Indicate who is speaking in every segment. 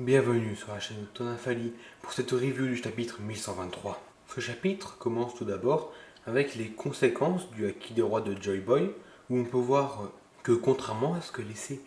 Speaker 1: Bienvenue sur la chaîne de Tonafali pour cette review du chapitre 1123. Ce chapitre commence tout d'abord avec les conséquences du acquis des rois de Joy Boy, où on peut voir que contrairement à ce que laissait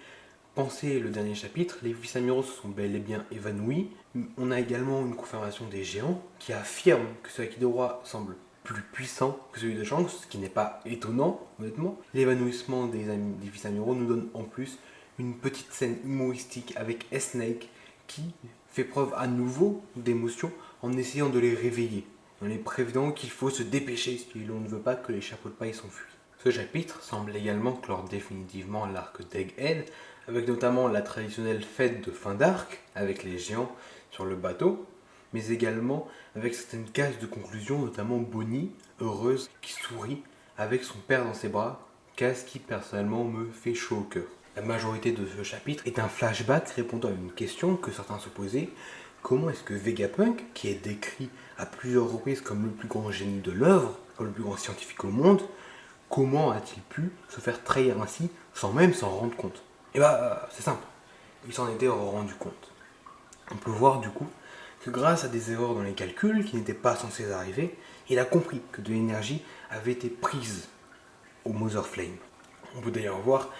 Speaker 1: penser le dernier chapitre, les vice-amiraux se sont bel et bien évanouis. On a également une confirmation des géants qui affirme que ce acquis des rois semble plus puissant que celui de Shanks, ce qui n'est pas étonnant, honnêtement. L'évanouissement des vice-amiraux nous donne en plus une petite scène humoristique avec S-Snake qui fait preuve à nouveau d'émotion en essayant de les réveiller, en les prévenant qu'il faut se dépêcher si l'on ne veut pas que les chapeaux de paille s'enfuient. Ce chapitre semble également clore définitivement l'arc d'Egghead, avec notamment la traditionnelle fête de fin d'arc avec les géants sur le bateau, mais également avec certaines cases de conclusion, notamment Bonnie, heureuse, qui sourit avec son père dans ses bras, case qui personnellement me fait chaud au cœur. La majorité de ce chapitre est un flashback répondant à une question que certains se posaient. Comment est-ce que Vegapunk, qui est décrit à plusieurs reprises comme le plus grand génie de l'œuvre, comme le plus grand scientifique au monde, comment a-t-il pu se faire trahir ainsi sans même s'en rendre compte? Et bah, c'est simple, il s'en était rendu compte. On peut voir du coup que grâce à des erreurs dans les calculs qui n'étaient pas censés arriver, il a compris que de l'énergie avait été prise au Mother Flame. On peut d'ailleurs voir,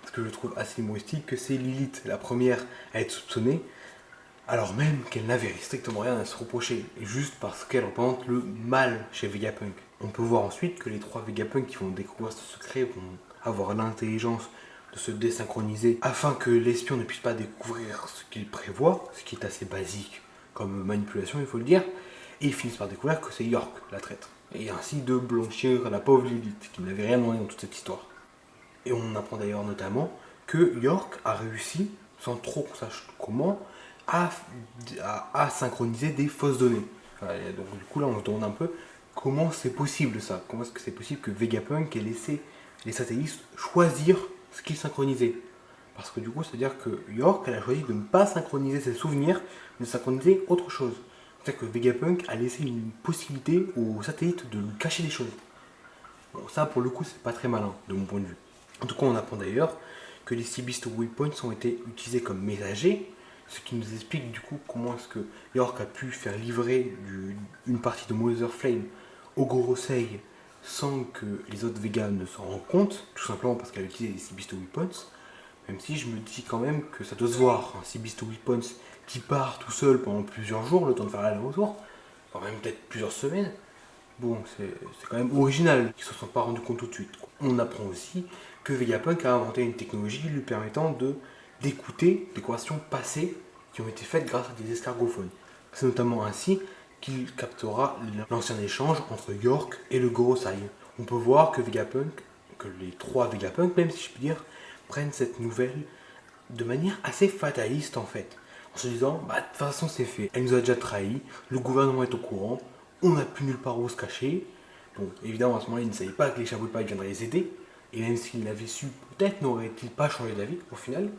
Speaker 1: ce que je trouve assez humoristique, que c'est Lilith, la première à être soupçonnée, alors même qu'elle n'avait strictement rien à se reprocher, et juste parce qu'elle représente le mal chez Vegapunk. On peut voir ensuite que les trois Vegapunk qui vont découvrir ce secret vont avoir l'intelligence de se désynchroniser afin que l'espion ne puisse pas découvrir ce qu'il prévoit, ce qui est assez basique comme manipulation, il faut le dire, et ils finissent par découvrir que c'est York, la traître, et ainsi de blanchir la pauvre Lilith, qui n'avait rien demandé dans toute cette histoire. Et on apprend d'ailleurs notamment que York a réussi, sans trop qu'on sache comment, à synchroniser des fausses données. Voilà, donc du coup là on se demande un peu comment c'est possible ça. Comment est-ce que c'est possible que Vegapunk ait laissé les satellites choisir ce qu'ils synchronisaient. Parce que du coup, c'est-à-dire que York, elle a choisi de ne pas synchroniser ses souvenirs, mais de synchroniser autre chose. C'est-à-dire que Vegapunk a laissé une possibilité aux satellites de lui cacher des choses. Bon, ça, pour le coup, c'est pas très malin, de mon point de vue. En tout cas, on apprend d'ailleurs que les Sea Beast Waypoints ont été utilisés comme messagers, ce qui nous explique du coup comment est-ce que York a pu faire livrer une partie de Mother Flame au Gorosei sans que les autres Vegas ne s'en rendent compte, tout simplement parce qu'elle a utilisé les Sea Beast Weapons, même si je me dis quand même que ça doit se voir, un Sea Beast Weapons qui part tout seul pendant plusieurs jours, le temps de faire l'aller-retour, enfin même peut-être plusieurs semaines. Bon, c'est quand même original qu'ils ne se sont pas rendus compte tout de suite. On apprend aussi que Vegapunk a inventé une technologie lui permettant d'écouter des conversations passées qui ont été faites grâce à des escargophones. C'est notamment ainsi qu'il captera l'ancien échange entre York et le Gorosei. On peut voir que les trois Vegapunk, même si je puis dire, prennent cette nouvelle de manière assez fataliste en fait. En se disant, bah de toute façon c'est fait, elle nous a déjà trahis, le gouvernement est au courant, on n'a plus nulle part où se cacher. Bon, évidemment à ce moment-là, il ne savait pas que les chapeaux de paille viendraient les aider, et même s'il l'avait su, peut-être n'aurait-il pas changé d'avis au final.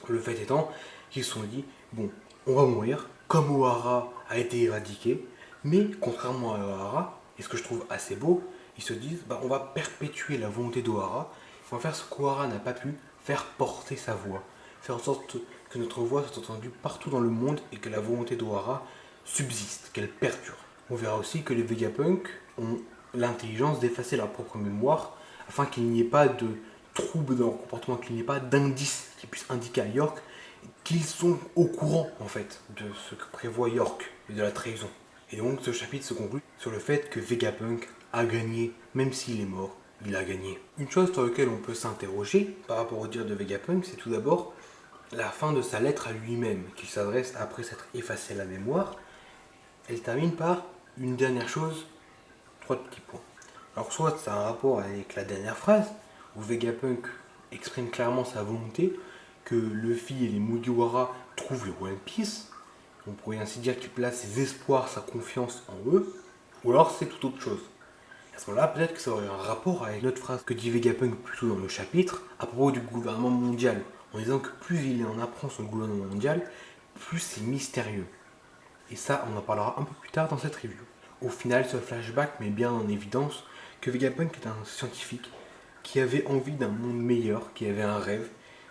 Speaker 1: Le fait étant qu'ils se sont dit, bon, on va mourir, comme Ohara a été éradiqué, mais contrairement à Ohara, et ce que je trouve assez beau, ils se disent, bah, on va perpétuer la volonté d'Ohara, on va faire ce qu'Ohara n'a pas pu, faire porter sa voix, faire en sorte que notre voix soit entendue partout dans le monde et que la volonté d'Ohara subsiste, qu'elle perdure. On verra aussi que les Vegapunk ont l'intelligence d'effacer leur propre mémoire afin qu'il n'y ait pas de troubles dans leur comportement, qu'il n'y ait pas d'indices qui puissent indiquer à York qu'ils sont au courant en fait de ce que prévoit York et de la trahison. Et donc ce chapitre se conclut sur le fait que Vegapunk a gagné, même s'il est mort, il a gagné. Une chose sur laquelle on peut s'interroger par rapport au dire de Vegapunk, c'est tout d'abord la fin de sa lettre à lui-même, qu'il s'adresse après s'être effacé la mémoire. Elle termine par une dernière chose, trois petits points. Alors soit ça a un rapport avec la dernière phrase, où Vegapunk exprime clairement sa volonté que Luffy et les Mugiwara trouvent le One Piece. On pourrait ainsi dire qu'il place ses espoirs, sa confiance en eux. Ou alors c'est tout autre chose. À ce moment-là, peut-être que ça aurait un rapport avec notre phrase que dit Vegapunk plutôt dans le chapitre à propos du gouvernement mondial, en disant que plus il en apprend sur le gouvernement mondial, plus c'est mystérieux. Et ça, on en parlera un peu plus tard dans cette review. Au final, ce flashback met bien en évidence que Vegapunk est un scientifique qui avait envie d'un monde meilleur, qui avait un rêve,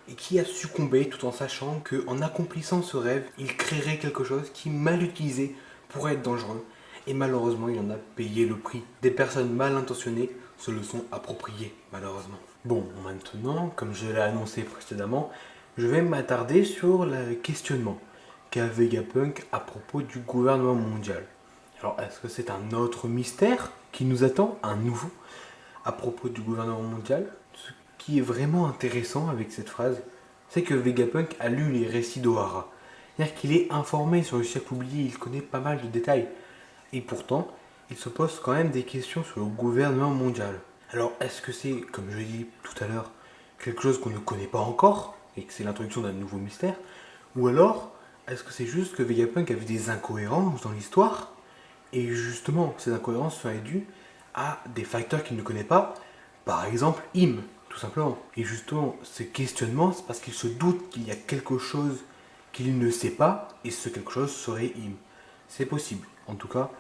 Speaker 1: et qui a succombé tout en sachant qu'en accomplissant ce rêve, il créerait quelque chose qui, mal utilisé, pourrait être dangereux. Et malheureusement, il en a payé le prix. Des personnes mal intentionnées se le sont appropriées, malheureusement. Bon, maintenant, comme je l'ai annoncé précédemment, je vais m'attarder sur le questionnement qu'a Vegapunk à propos du gouvernement mondial. Alors, est-ce que c'est un autre mystère qui nous attend, un nouveau, à propos du gouvernement mondial? Ce qui est vraiment intéressant avec cette phrase, c'est que Vegapunk a lu les récits d'Ohara. C'est-à-dire qu'il est informé sur le siècle oublié, il connaît pas mal de détails. Et pourtant, il se pose quand même des questions sur le gouvernement mondial. Alors, est-ce que c'est, comme je l'ai dit tout à l'heure, quelque chose qu'on ne connaît pas encore, et que c'est l'introduction d'un nouveau mystère? Ou alors, est-ce que c'est juste que Vegapunk a vu des incohérences dans l'histoire, et justement, ces incohérences seraient dues à des facteurs qu'il ne connaît pas, par exemple Im, tout simplement. Et justement, ce questionnement, c'est parce qu'il se doute qu'il y a quelque chose qu'il ne sait pas, et ce quelque chose serait Im. C'est possible. En tout cas,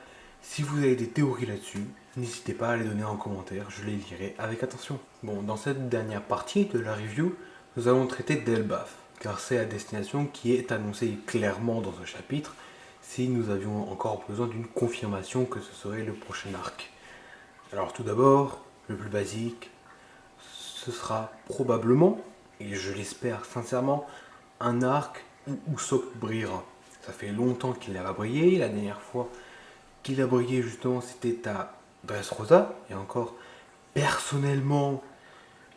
Speaker 1: si vous avez des théories là-dessus, n'hésitez pas à les donner en commentaire, je les lirai avec attention. Bon, dans cette dernière partie de la review, nous allons traiter d'Elbaf, car c'est la destination qui est annoncée clairement dans ce chapitre, si nous avions encore besoin d'une confirmation que ce serait le prochain arc. Alors tout d'abord, le plus basique, ce sera probablement, et je l'espère sincèrement, un arc où Usopp brillera. Ça fait longtemps qu'il n'a pas brillé, la dernière fois qu'il a brillé justement c'était à Dressrosa, et encore personnellement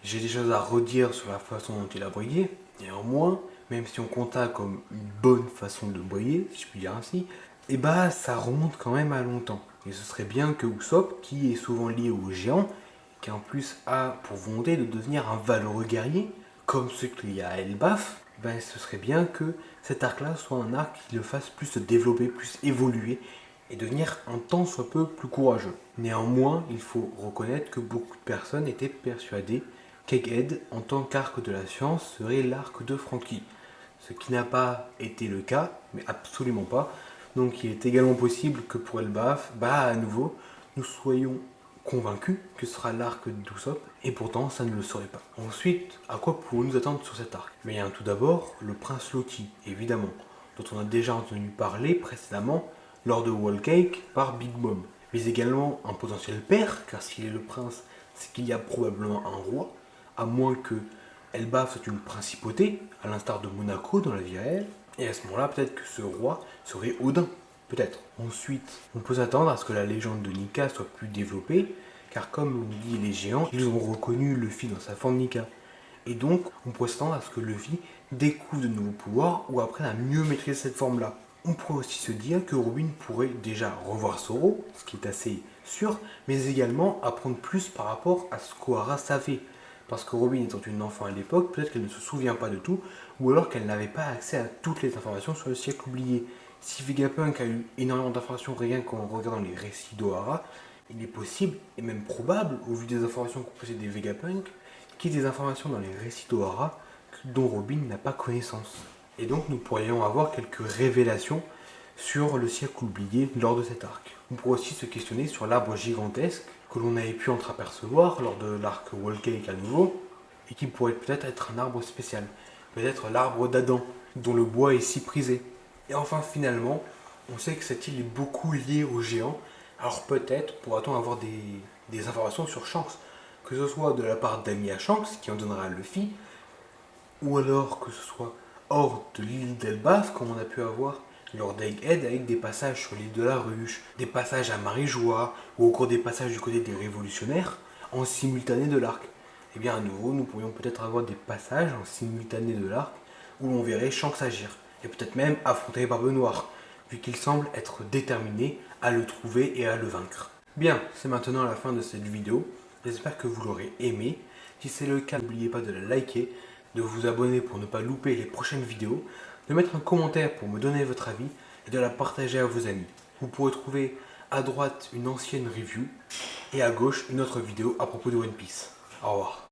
Speaker 1: j'ai des choses à redire sur la façon dont il a brillé, néanmoins, même si on compte ça comme une bonne façon de briller, si je puis dire ainsi, et bah ça remonte quand même à longtemps. Et ce serait bien que Usopp, qui est souvent lié aux géants, qui en plus a pour volonté de devenir un valeureux guerrier, comme ce qu'il y a à Elbaf, ben ce serait bien que cet arc-là soit un arc qui le fasse plus se développer, plus évoluer, et devenir un tant soit peu plus courageux. Néanmoins, il faut reconnaître que beaucoup de personnes étaient persuadées qu'Egghead, en tant qu'arc de la science, serait l'arc de Franky. Ce qui n'a pas été le cas, mais absolument pas. Donc il est également possible que pour Elbaf, à nouveau, nous soyons convaincus que ce sera l'arc d'Usopp, et pourtant ça ne le serait pas. Ensuite, à quoi pouvons-nous attendre sur cet arc? Mais il y a tout d'abord le prince Loki, évidemment, dont on a déjà entendu parler précédemment lors de Whole Cake par Big Mom. Mais également un potentiel père, car s'il est le prince, c'est qu'il y a probablement un roi, à moins que Elbaf soit une principauté, à l'instar de Monaco dans la vie réelle. Et à ce moment-là, peut-être que ce roi serait Odin. Peut-être. Ensuite, on peut s'attendre à ce que la légende de Nika soit plus développée, car comme l'ont dit les géants, ils ont reconnu Luffy dans sa forme Nika. Et donc, on pourrait s'attendre à ce que Luffy découvre de nouveaux pouvoirs ou apprenne à mieux maîtriser cette forme-là. On pourrait aussi se dire que Robin pourrait déjà revoir Zoro, ce qui est assez sûr, mais également apprendre plus par rapport à ce qu'Ohara savait. Parce que Robin étant une enfant à l'époque, peut-être qu'elle ne se souvient pas de tout, ou alors qu'elle n'avait pas accès à toutes les informations sur le siècle oublié. Si Vegapunk a eu énormément d'informations rien qu'en regardant les récits d'Ohara, il est possible, et même probable, au vu des informations qu'on possédait des Vegapunk, qu'il y ait des informations dans les récits d'Ohara dont Robin n'a pas connaissance. Et donc nous pourrions avoir quelques révélations sur le siècle oublié lors de cet arc. On pourrait aussi se questionner sur l'arbre gigantesque que l'on avait pu entreapercevoir lors de l'arc Whole Cake à nouveau, et qui pourrait peut-être être un arbre spécial. Peut-être l'arbre d'Adam, dont le bois est si prisé. Et enfin finalement, on sait que cette île est beaucoup liée aux géants, alors peut-être pourra-t-on avoir des informations sur Shanks, que ce soit de la part d'Amy à Shanks, qui en donnera à Luffy, ou alors que ce soit hors de l'île d'Elbaf, comme on a pu avoir lors d'Egghead, avec des passages sur l'île de la Ruche, des passages à Marie-Joie, ou encore des passages du côté des révolutionnaires, en simultané de l'arc. Et bien à nouveau, nous pourrions peut-être avoir des passages en simultané de l'arc, où l'on verrait Shanks agir, et peut-être même affronter Barbe Noire, vu qu'il semble être déterminé à le trouver et à le vaincre. Bien, c'est maintenant la fin de cette vidéo, j'espère que vous l'aurez aimé. Si c'est le cas, n'oubliez pas de la liker, de vous abonner pour ne pas louper les prochaines vidéos, de mettre un commentaire pour me donner votre avis et de la partager à vos amis. Vous pourrez trouver à droite une ancienne review et à gauche une autre vidéo à propos de One Piece. Au revoir.